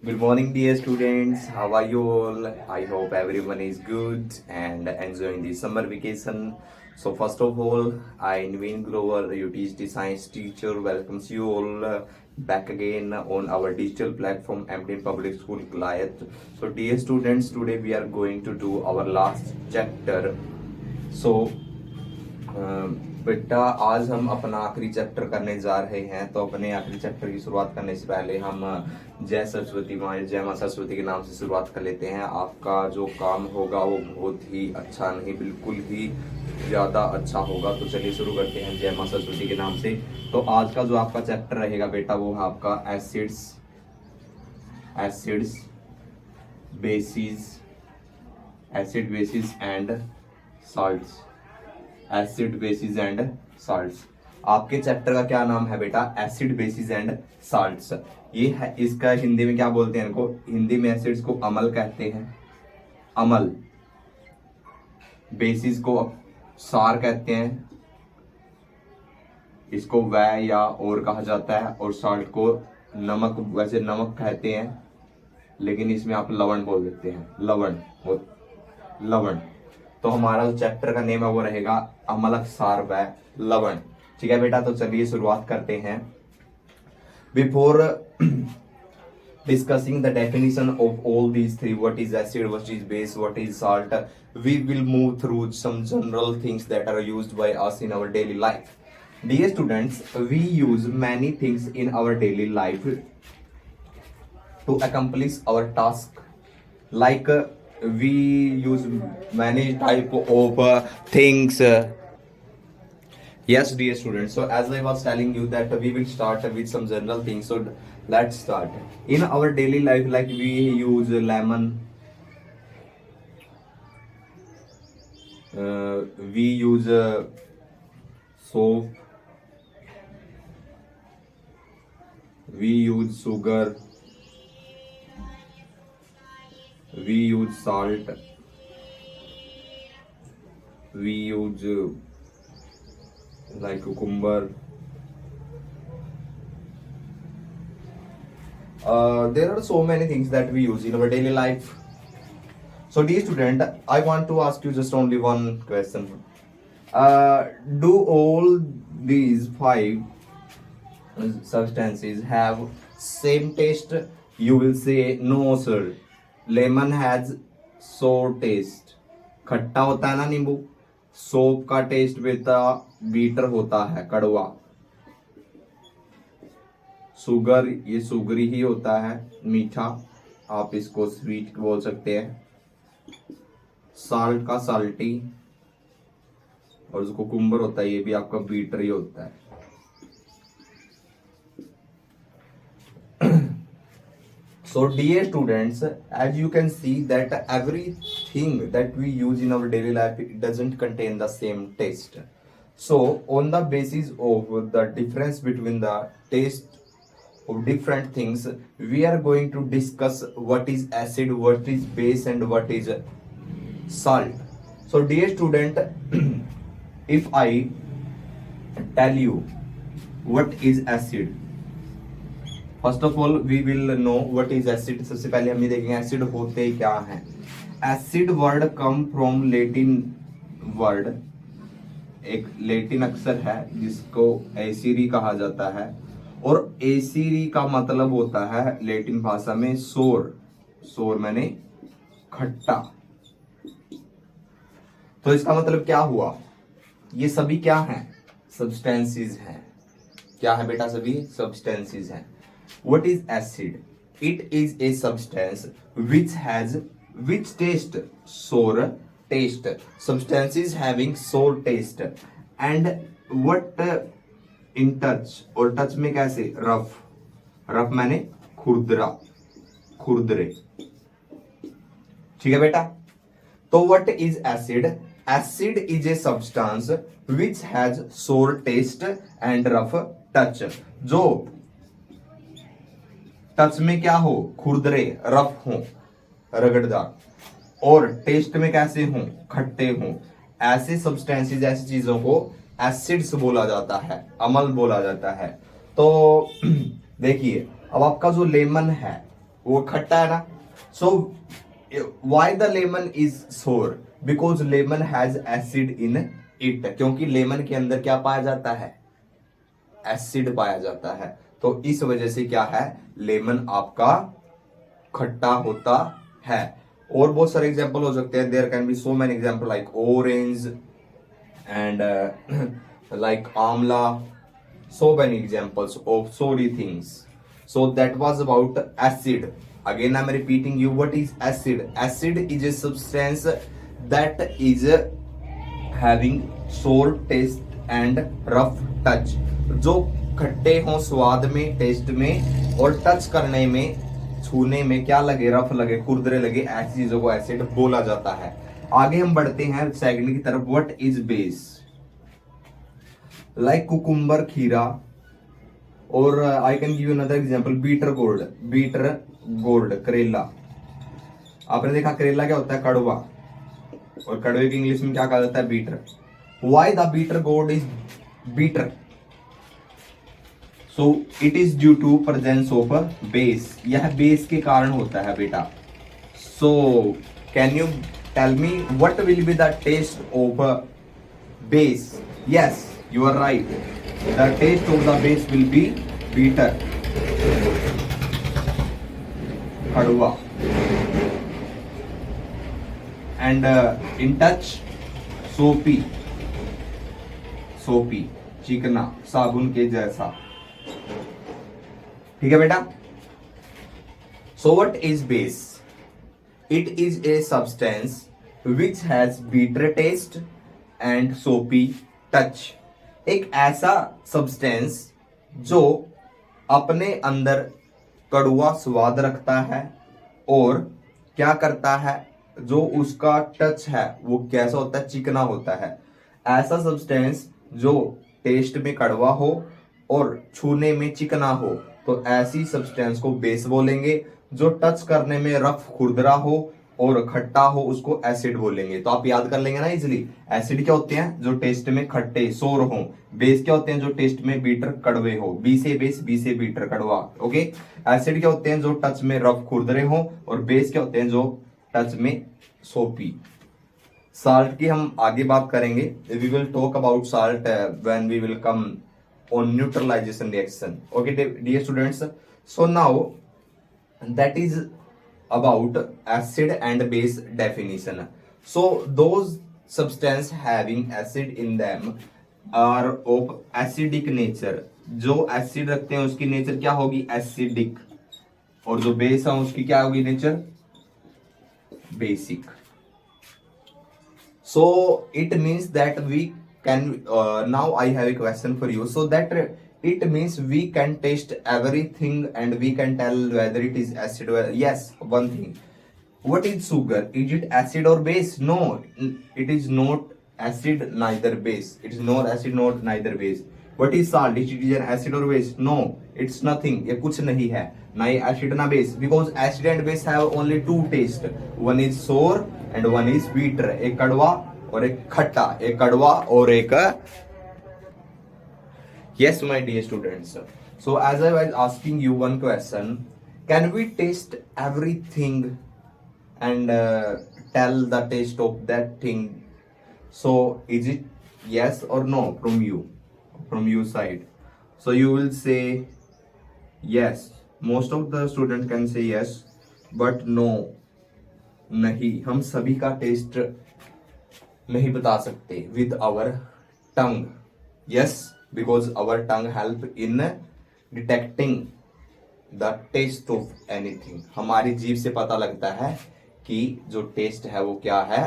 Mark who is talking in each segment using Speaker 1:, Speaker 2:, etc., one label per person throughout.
Speaker 1: Good morning, dear students. How are you all? I hope everyone is good and enjoying the summer vacation. So, first of all, I, Naveen Grover, UTHD Science teacher, welcomes you all back again on our digital platform, MD Public School Goliath. So, dear students, today we are going to do our last chapter. So, बेटा आज हम अपना आखिरी chapter करने जा रहे हैं। तो अपने आखिरी चैप्टर की शुरुआत करने से पहले हम जय सरस्वती माँ, जय माँ सरस्वती के नाम से शुरुआत कर लेते हैं। आपका जो काम होगा वो बहुत ही अच्छा नहीं, बिल्कुल ही ज़्यादा अच्छा होगा। तो चलिए शुरू करते हैं जय माँ सरस्वती के नाम से। तो आज का जो आपका चैप्टर रहेगा बेटा वो है आपका acids acid basis and salts. Acid basis and salts. आपके चैप्टर का क्या नाम है बेटा? Acid basis and salts. ये है, इसका हिंदी में क्या बोलते हैं? इनको हिंदी में एसिड्स को अम्ल कहते हैं, अम्ल। बेसिस को सार कहते हैं, इसको वै या और कहा जाता है। और साल्ट को नमक, वैसे नमक कहते हैं लेकिन इसमें आप लवण बोल देते हैं, लवण। तो हमारा जो चैप्टर का नेम है वो रहेगा अम्लक, सार व लवण। ठीक है बेटा, तो चलिए शुरुआत करते हैं। Before discussing the definition of all these three, what is acid, what is base, what is salt, we will move through some general things that are used by us in our daily life. Dear students, we use many things in our daily life to accomplish our task. Like we use many type of things. Yes, dear students. So as I was telling you that we will start with some general things. So let's start. In our daily life, like we use lemon, we use soap, we use sugar, we use salt, we use like cucumber. There are so many things that we use in our daily life. So dear student, I want to ask you just only one question. Do all these five substances have same taste? You will say no sir, lemon has sour taste, खट्टा होता है ना नींबू। Soap का test बेटा beater होता है, कड़वा। शुगर, ये सुगरी ही होता है, मीठा, आप इसको स्वीट बोल सकते हैं। साल्ट का साल्टी, और जो कुकुम्बर होता है ये भी आपका बीटर ही होता है। So dear students, as you can see that everything that we use in our daily life, it doesn't contain the same taste. So on the basis of the difference between the taste of different things, we are going to discuss what is acid, what is base and what is salt. So dear student, if I tell you what is acid, first of all we will know what is acid. सबसे पहले हम ये देखेंगे acid होते क्या हैं। Acid word come from Latin word, एक Latin अक्षर है जिसको एसिरी कहा जाता है। और एसिरी का मतलब होता है लेटिन भाषा में सोर, सोर माने खट्टा। तो इसका मतलब क्या हुआ? ये सभी क्या हैं? सब्सटेंसेस हैं। क्या है बेटा? सभी सब्सटेंसेस हैं। What is acid? It is a substance which taste sour taste. Substances having sour taste and what in touch, और touch में कैसे? रफ, रफ माने खुरदरा, खुरदरे। ठीक है बेटा? तो what is acid? Acid is a substance which has sour taste and rough touch. जो touch में क्या हो? खुरदरे, रफ हो, रगड़दार, और टेस्ट में कैसे हो? खट्टे हो। ऐसे सब्सटेंसेस, ऐसी चीजों को एसिड्स बोला जाता है, अम्ल बोला जाता है। तो देखिए, अब आपका जो लेमन है, वो खट्टा है ना. So why the lemon is sour? Because lemon has acid in it. क्योंकि लेमन के अंदर क्या पाया जाता है, एसिड पाया जाता है. तो इस वजह से क्या है, लेमन आपका खट्टा होता है. और बहुत सारे एग्जांपल हो सकते हैं. There can be so many example like orange and like amla, so many examples of sorry things. So that was about acid. Again I'm repeating you, what is acid? Acid is a substance that is having sour taste and rough touch. जो खट्टे हों स्वाद में, test में, और touch करने में, छूने में क्या लगे, रफ लगे, खुरदरे लगे, ऐसी चीजों को एसिड बोला जाता है. आगे हम बढ़ते हैं सेकंड की तरफ. What is base? Like cucumber, खीरा, और I can give another example, bitter gourd. Bitter gourd, करेला. आपने देखा करेला क्या होता है, कड़वा, और कड़वे की इंग्लिश में क्या कहा जाता है, bitter. Why the bitter gourd is bitter? So it is due to presence of base. यह बेस के कारण होता है बेटा. So can you tell me what will be the taste of base? Yes, you are right. The taste of the base will be bitter, kadwa, and in touch, soapy, soapy, चिकना, साबुन के जैसा. ठीक है बेटा. So what is base? It is a substance which has bitter taste and soapy touch. एक ऐसा substance जो अपने अंदर कड़वा स्वाद रखता है और क्या करता है, जो उसका टच है वो कैसा होता है, चिकना होता है. ऐसा सब्सटेंस जो टेस्ट में कड़वा हो और छूने में चिकना हो, तो ऐसी सब्सटेंस को बेस बोलेंगे. जो टच करने में रफ खुरदरा हो और खट्टा हो, उसको एसिड बोलेंगे. तो आप याद कर लेंगे ना इजिली. एसिड क्या होते हैं, जो टेस्ट में खट्टे, सोर हो. बेस क्या होते हैं, जो टेस्ट में बीटर, कड़वे हो. बी से बेस, बी से बीटर, कड़वा. ओके. एसिड क्या होते हैं, जो टच में रफ खुरदरे हो, और बेस क्या होते हैं, जो टच में सोपी. साल्ट की हम आगे बात करेंगे. We will talk about salt when we will come on neutralisation reaction. Okay dear students. So now that is about acid and base definition. So those substance having acid in them are of acidic nature. जो acid रखते हैं उसकी nature क्या होगी, acidic. और जो base है उसकी क्या होगी nature, basic. So it means that we can now I have a question for you. So that it means we can taste everything and we can tell whether it is acid or yes. One thing, what is sugar? Is it acid or base? No, it is not acid neither base. It is not acid not neither base. What is salt? Is it an acid or base? No, it's nothing. ये कुछ नहीं है, ना ये acid ना base. Because acid and base have only two taste. One is sour and one is bitter. एक कड़वा और एक खट्टा. एक कड़वा और एक. Yes, my dear students. So as I was asking you one question, can we taste everything and tell the taste of that thing? So is it yes or no from you, from your side? So you will say yes. Most of the students can say yes, but no, नहीं. हम सभी का test नहीं बता सकते with our tongue. Yes, because our tongue help in detecting the taste of anything. हमारी जीभ से पता लगता है कि जो टेस्ट है वो क्या है,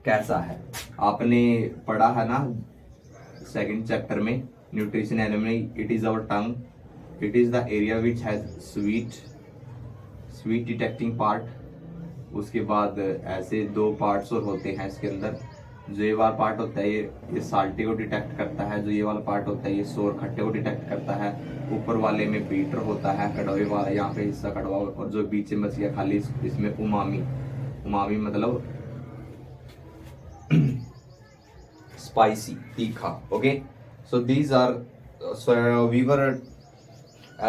Speaker 1: कैसा है. आपने पढ़ा है ना सेकंड चैप्टर में nutrition animal, it is our tongue. It is the area which has sweet detecting part. उसके बाद ऐसे दो पार्ट्स और होते हैं इसके अंदर. जो ये वाला पार्ट होता है ये साल्टी को डिटेक्ट करता है. जो ये वाला पार्ट होता है ये सोर खट्टे को डिटेक्ट करता है. ऊपर वाले में बीटर होता है, कड़वे वाला यहाँ पे हिस्सा कड़वा, और जो बीच में बच गया खाली इसमें उमामी. उमामी मतलब स्पाइसी, तीखा. Okay. So these are, we were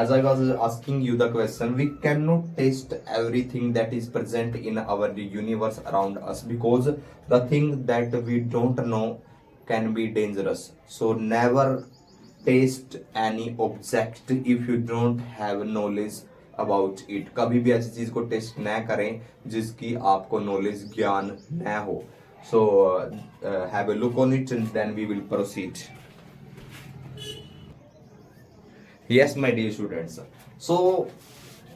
Speaker 1: as I was asking you the question, we cannot taste everything that is present in our universe around us, because the thing that we don't know can be dangerous. So never taste any object if you don't have knowledge about it. कभी भी ऐसी चीज को test न करें जिसकी आपको knowledge ज्ञान न हो. So have a look on it and then we will proceed. Yes, my dear students. So,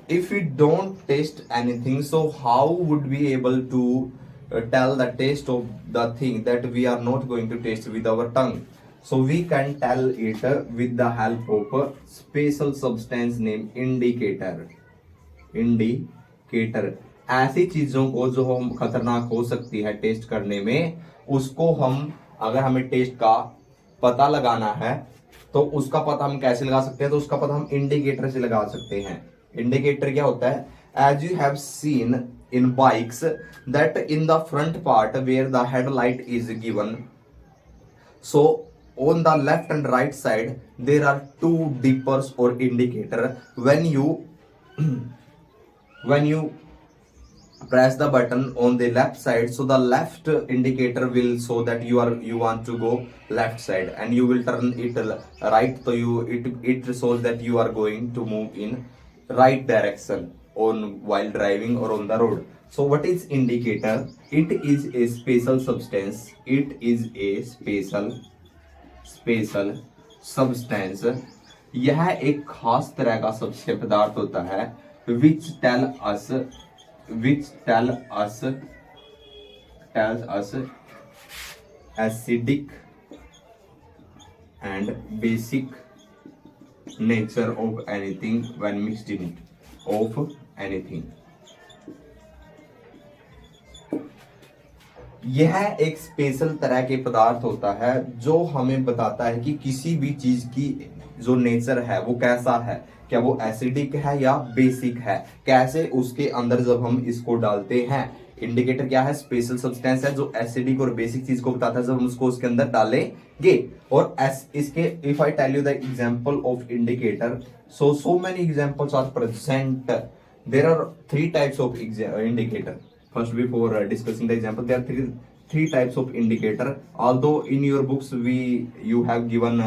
Speaker 1: if we don't taste anything, so how would we able to tell the taste of the thing that we are not going to taste with our tongue? So we can tell it with the help of a special substance named indicator. Indicator. ऐसी चीजों को जो हम खतरनाक हो सकती है test करने में, उसको हम, अगर हमें टेस्ट का पता लगाना है तो उसका पता हम कैसे लगा सकते हैं? तो उसका पता हम इंडिकेटर से लगा सकते हैं. इंडिकेटर क्या होता है? As you have seen in bikes that in the front part where the headlight is given, so on the left and right side there are two dippers or indicator. When you press the button on the left side, so the left indicator will show that you want to go left side, and you will turn it right, so it shows that you are going to move in right direction on while driving or on the road. So what is indicator? It is a special substance. It is a special substance. यह एक खास तरह का सबसे पदार्थ होता है which tells us acidic and basic nature of anything when mixed in it, of anything. यह एक स्पेशल तरह के पदार्थ होता है जो हमें बताता है कि किसी भी चीज की जो नेचर है वो कैसा है, क्या वो एसिडिक है या बेसिक है, कैसे उसके अंदर जब हम इसको डालते हैं. इंडिकेटर क्या है? स्पेशल सब्सटेंस है जो एसिडिक और बेसिक चीज को बताता है जब हम उसको उसके अंदर डालेंगे. और इसके if I tell you the example of indicator, so many examples are present. There are three types of indicator. First, before discussing the example, there are three types of indicator. Although in your books you have given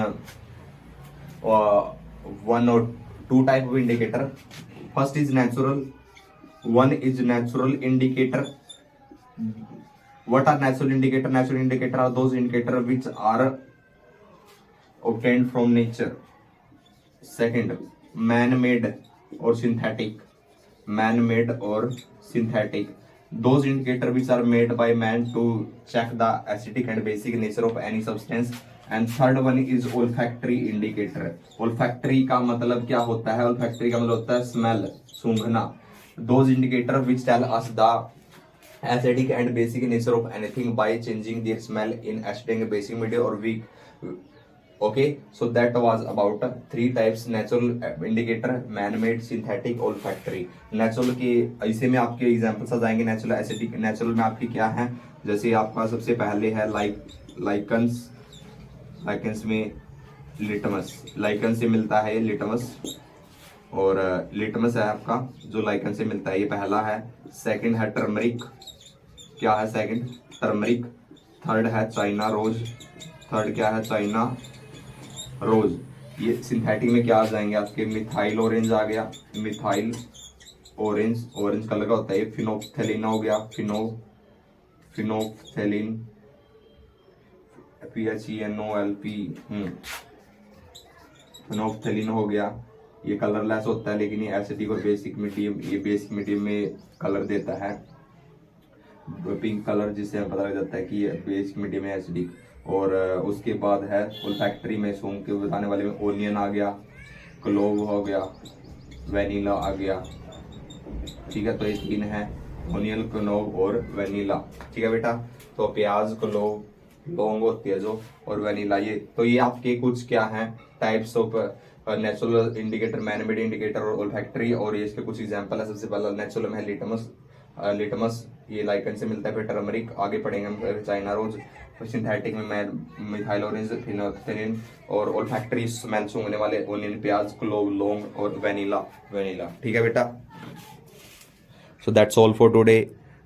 Speaker 1: one or two type of indicator. First is natural. One is natural indicator. What are natural indicator? Natural indicator are those indicator which are obtained from nature. Second, man-made or synthetic. Man-made or synthetic. Those indicator which are made by man to check the acidic and basic nature of any substance. And third one is olfactory indicator. Olfactory का मतलब क्या होता है? Olfactory का मतलब होता है smell, सूंघना. Those indicator which tell us the acidic and basic nature of anything by changing their smell in acidic and basic media or weak. Okay, so that was about three types: natural indicator, man-made, synthetic, olfactory. Natural के ऐसे में आपके examples आ जाएंगे. Natural acidic, natural में आपकी क्या है? जैसे आपका सबसे पहले है लाइकन्स. लाइकन्स में लिटमस, लाइकन से मिलता है ये लिटमस, और लिटमस है आपका जो लाइकन से मिलता है, ये पहला है. सेकंड है टर्मरिक. क्या है सेकंड? टर्मरिक. थर्ड है चाइना रोज. थर्ड क्या है? China rose. ये सिंथेटिक में क्या आ जाएंगे आपके? मिथाइल ऑरेंज आ गया. मिथाइल ऑरेंज, ऑरेंज कलर का होता है. ये फिनोप्थेलिन हो गया. फिनोप्थेलिन, PHENOLP. फिनोप्थेलिन हो गया. ये कलरलेस होता है लेकिन ये एसिडिक और बेसिक मीडियम, ये बेसिक मीडियम में कलर देता है, पिंक कलर, जिससे हमें पता लग जाता है कि ये बेसिक मीडियम है एसिडिक. और उसके बाद है ओल्फैक्टरी में सूंघ के बताने वाले में ओनियन आ गया, क्लोव हो गया, वेनिला आ गया. ठीक है, तो ये तीन है: ओनियन, क्लोव और वेनिला. ठीक है बेटा. तो प्याज, क्लोव, लौंग होती है जो, और वेनिला. ये तो ये आपके कुछ क्या है types of natural indicator, man-made indicator और ओल्फैक्टरी. और ये इसके कुछ एग्जांपल है. सबसे पहला नेचुरल में है लिटमस. लिटमस ये लाइकन से मिलता है. फिर टर्मरिक, आगे पढ़ेंगे हम चाइना रोज, सिंथेटिक में मिथाइल ऑरेंज, फिनोल्फथालीन और ओल्फैक्टरी स्मेल सूंघने वाले, ओनियन प्याज, क्लोव लौंग और वेनिला। ठीक है बेटा। So that's all for today,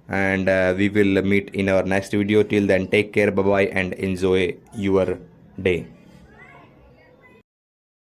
Speaker 1: and we will meet in our next video. Till then, take care, bye bye, and enjoy your day.